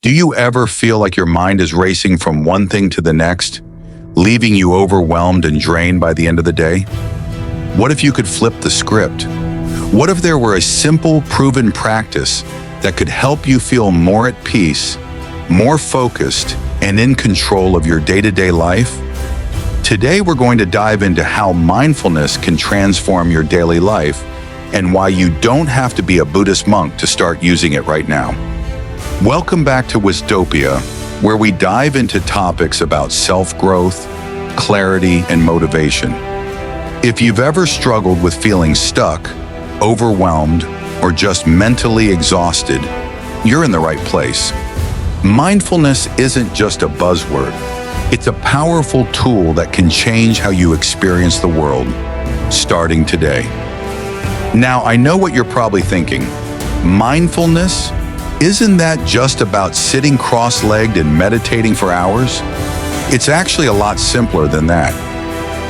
Do you ever feel like your mind is racing from one thing to the next, leaving you overwhelmed and drained by the end of the day? What if you could flip the script? What if there were a simple, proven practice that could help you feel more at peace, more focused, and in control of your day-to-day life? Today, we're going to dive into how mindfulness can transform your daily life and why you don't have to be a Buddhist monk to start using it right now. Welcome back to Wisdopia, where we dive into topics about self-growth, clarity, and motivation. If you've ever struggled with feeling stuck, overwhelmed, or just mentally exhausted, you're in the right place. Mindfulness isn't just a buzzword. It's a powerful tool that can change how you experience the world, starting today. Now, I know what you're probably thinking. Mindfulness? Isn't that just about sitting cross-legged and meditating for hours? It's actually a lot simpler than that.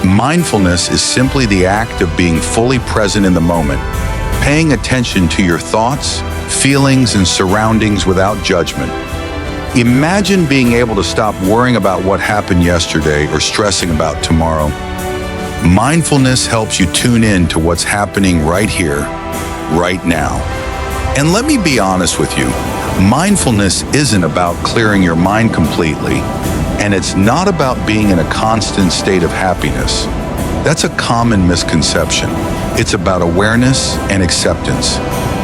Mindfulness is simply the act of being fully present in the moment, paying attention to your thoughts, feelings, and surroundings without judgment. Imagine being able to stop worrying about what happened yesterday or stressing about tomorrow. Mindfulness helps you tune in to what's happening right here, right now. And let me be honest with you, mindfulness isn't about clearing your mind completely, and it's not about being in a constant state of happiness. That's a common misconception. It's about awareness and acceptance.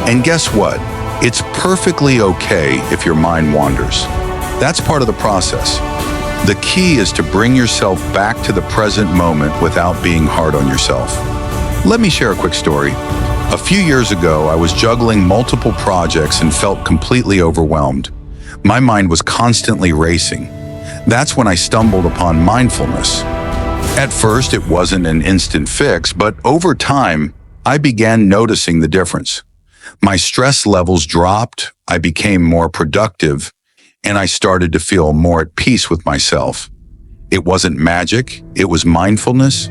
And guess what? It's perfectly okay if your mind wanders. That's part of the process. The key is to bring yourself back to the present moment without being hard on yourself. Let me share a quick story. A few years ago, I was juggling multiple projects and felt completely overwhelmed. My mind was constantly racing. That's when I stumbled upon mindfulness. At first, it wasn't an instant fix, but over time, I began noticing the difference. My stress levels dropped, I became more productive, and I started to feel more at peace with myself. It wasn't magic, it was mindfulness.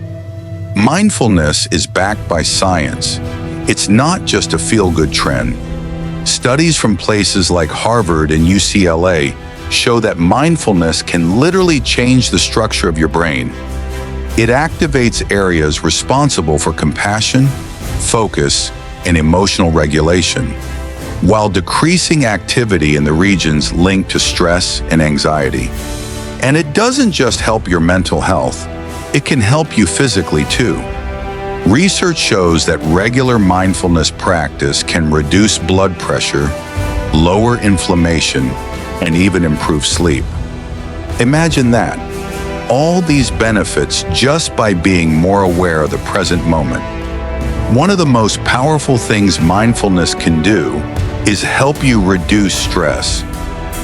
Mindfulness is backed by science. It's not just a feel-good trend. Studies from places like Harvard and UCLA show that mindfulness can literally change the structure of your brain. It activates areas responsible for compassion, focus, and emotional regulation, while decreasing activity in the regions linked to stress and anxiety. And it doesn't just help your mental health, it can help you physically too. Research shows that regular mindfulness practice can reduce blood pressure, lower inflammation, and even improve sleep. Imagine that. All these benefits just by being more aware of the present moment. One of the most powerful things mindfulness can do is help you reduce stress.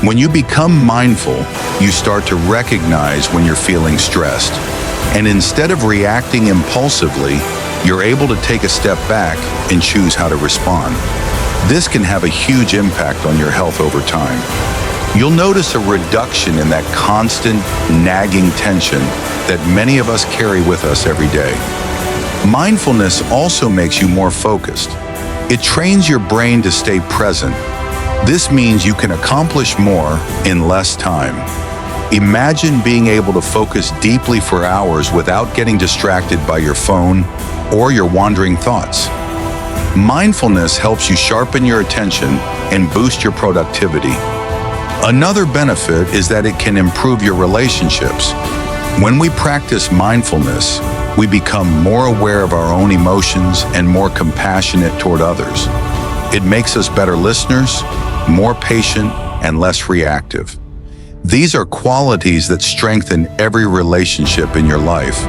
When you become mindful, you start to recognize when you're feeling stressed. And instead of reacting impulsively, you're able to take a step back and choose how to respond. This can have a huge impact on your health over time. You'll notice a reduction in that constant, nagging tension that many of us carry with us every day. Mindfulness also makes you more focused. It trains your brain to stay present. This means you can accomplish more in less time. Imagine being able to focus deeply for hours without getting distracted by your phone or your wandering thoughts. Mindfulness helps you sharpen your attention and boost your productivity. Another benefit is that it can improve your relationships. When we practice mindfulness, we become more aware of our own emotions and more compassionate toward others. It makes us better listeners, more patient, and less reactive. These are qualities that strengthen every relationship in your life,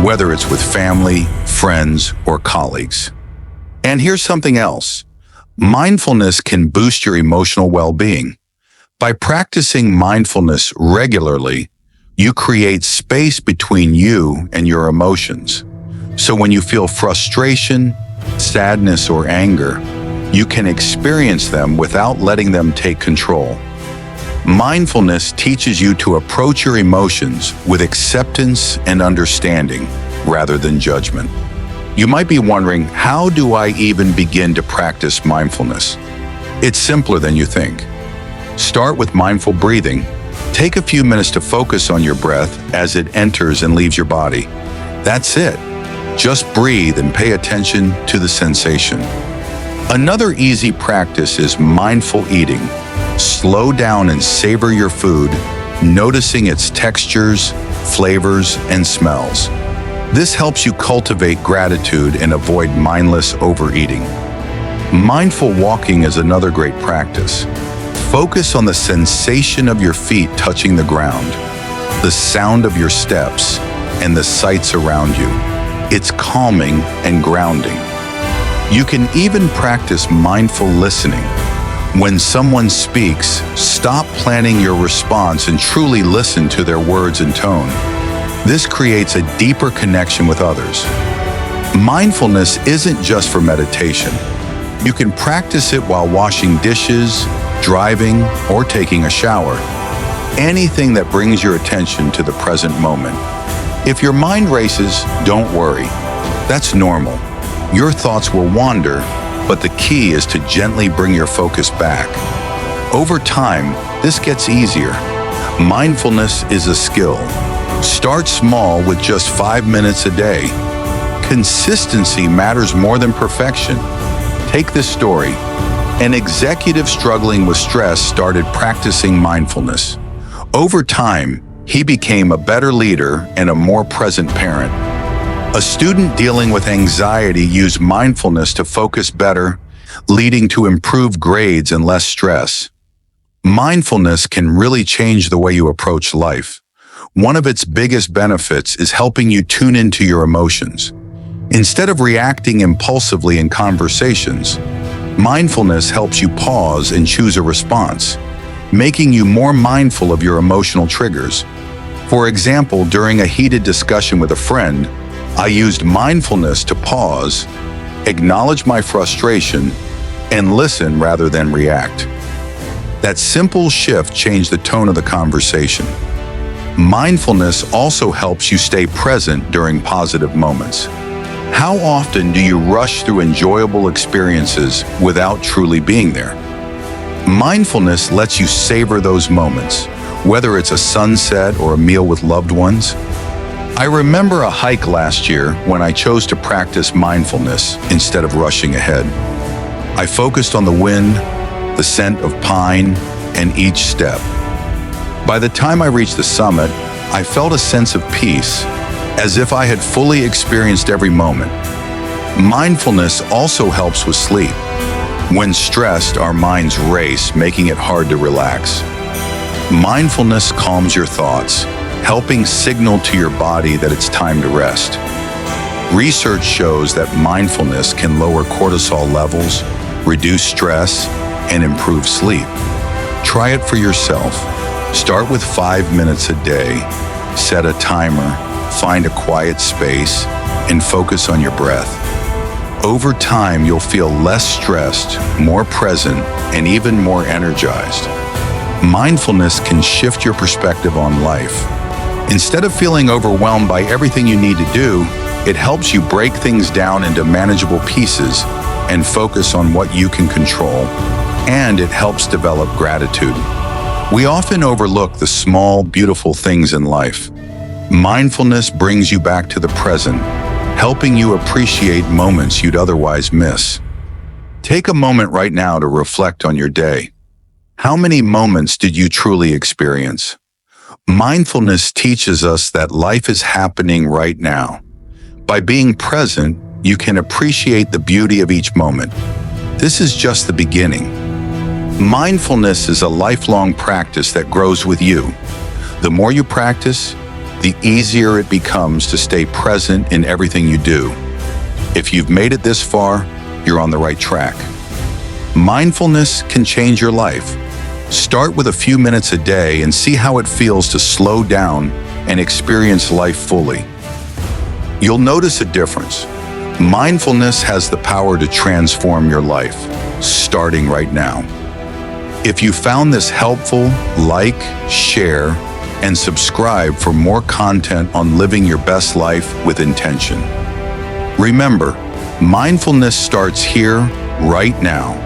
whether it's with family, friends, or colleagues. And here's something else. Mindfulness can boost your emotional well-being. By practicing mindfulness regularly, you create space between you and your emotions. So when you feel frustration, sadness, or anger, you can experience them without letting them take control. Mindfulness teaches you to approach your emotions with acceptance and understanding rather than judgment. You might be wondering, how do I even begin to practice mindfulness? It's simpler than you think. Start with mindful breathing. Take a few minutes to focus on your breath as it enters and leaves your body. That's it. Just breathe and pay attention to the sensation. Another easy practice is mindful eating. Slow down and savor your food, noticing its textures, flavors, and smells. This helps you cultivate gratitude and avoid mindless overeating. Mindful walking is another great practice. Focus on the sensation of your feet touching the ground, the sound of your steps, and the sights around you. It's calming and grounding. You can even practice mindful listening. When someone speaks, stop planning your response and truly listen to their words and tone. This creates a deeper connection with others. Mindfulness isn't just for meditation. You can practice it while washing dishes, driving, or taking a shower. Anything that brings your attention to the present moment. If your mind races, don't worry. That's normal. Your thoughts will wander, but the key is to gently bring your focus back. Over time, this gets easier. Mindfulness is a skill. Start small with just 5 minutes a day. Consistency matters more than perfection. Take this story. An executive struggling with stress started practicing mindfulness. Over time, he became a better leader and a more present parent. A student dealing with anxiety used mindfulness to focus better, leading to improved grades and less stress. Mindfulness can really change the way you approach life. One of its biggest benefits is helping you tune into your emotions. Instead of reacting impulsively in conversations, mindfulness helps you pause and choose a response, making you more mindful of your emotional triggers. For example, during a heated discussion with a friend, I used mindfulness to pause, acknowledge my frustration, and listen rather than react. That simple shift changed the tone of the conversation. Mindfulness also helps you stay present during positive moments. How often do you rush through enjoyable experiences without truly being there? Mindfulness lets you savor those moments, whether it's a sunset or a meal with loved ones. I remember a hike last year when I chose to practice mindfulness instead of rushing ahead. I focused on the wind, the scent of pine, and each step. By the time I reached the summit, I felt a sense of peace, as if I had fully experienced every moment. Mindfulness also helps with sleep. When stressed, our minds race, making it hard to relax. Mindfulness calms your thoughts, helping signal to your body that it's time to rest. Research shows that mindfulness can lower cortisol levels, reduce stress, and improve sleep. Try it for yourself. Start with 5 minutes a day. Set a timer, find a quiet space, and focus on your breath. Over time, you'll feel less stressed, more present, and even more energized. Mindfulness can shift your perspective on life. Instead of feeling overwhelmed by everything you need to do, it helps you break things down into manageable pieces and focus on what you can control, and it helps develop gratitude. We often overlook the small, beautiful things in life. Mindfulness brings you back to the present, helping you appreciate moments you'd otherwise miss. Take a moment right now to reflect on your day. How many moments did you truly experience? Mindfulness teaches us that life is happening right now. By being present, you can appreciate the beauty of each moment. This is just the beginning. Mindfulness is a lifelong practice that grows with you. The more you practice, the easier it becomes to stay present in everything you do. If you've made it this far, you're on the right track. Mindfulness can change your life. Start with a few minutes a day and see how it feels to slow down and experience life fully. You'll notice a difference. Mindfulness has the power to transform your life, starting right now. If you found this helpful, like, share, and subscribe for more content on living your best life with intention. Remember, mindfulness starts here, right now.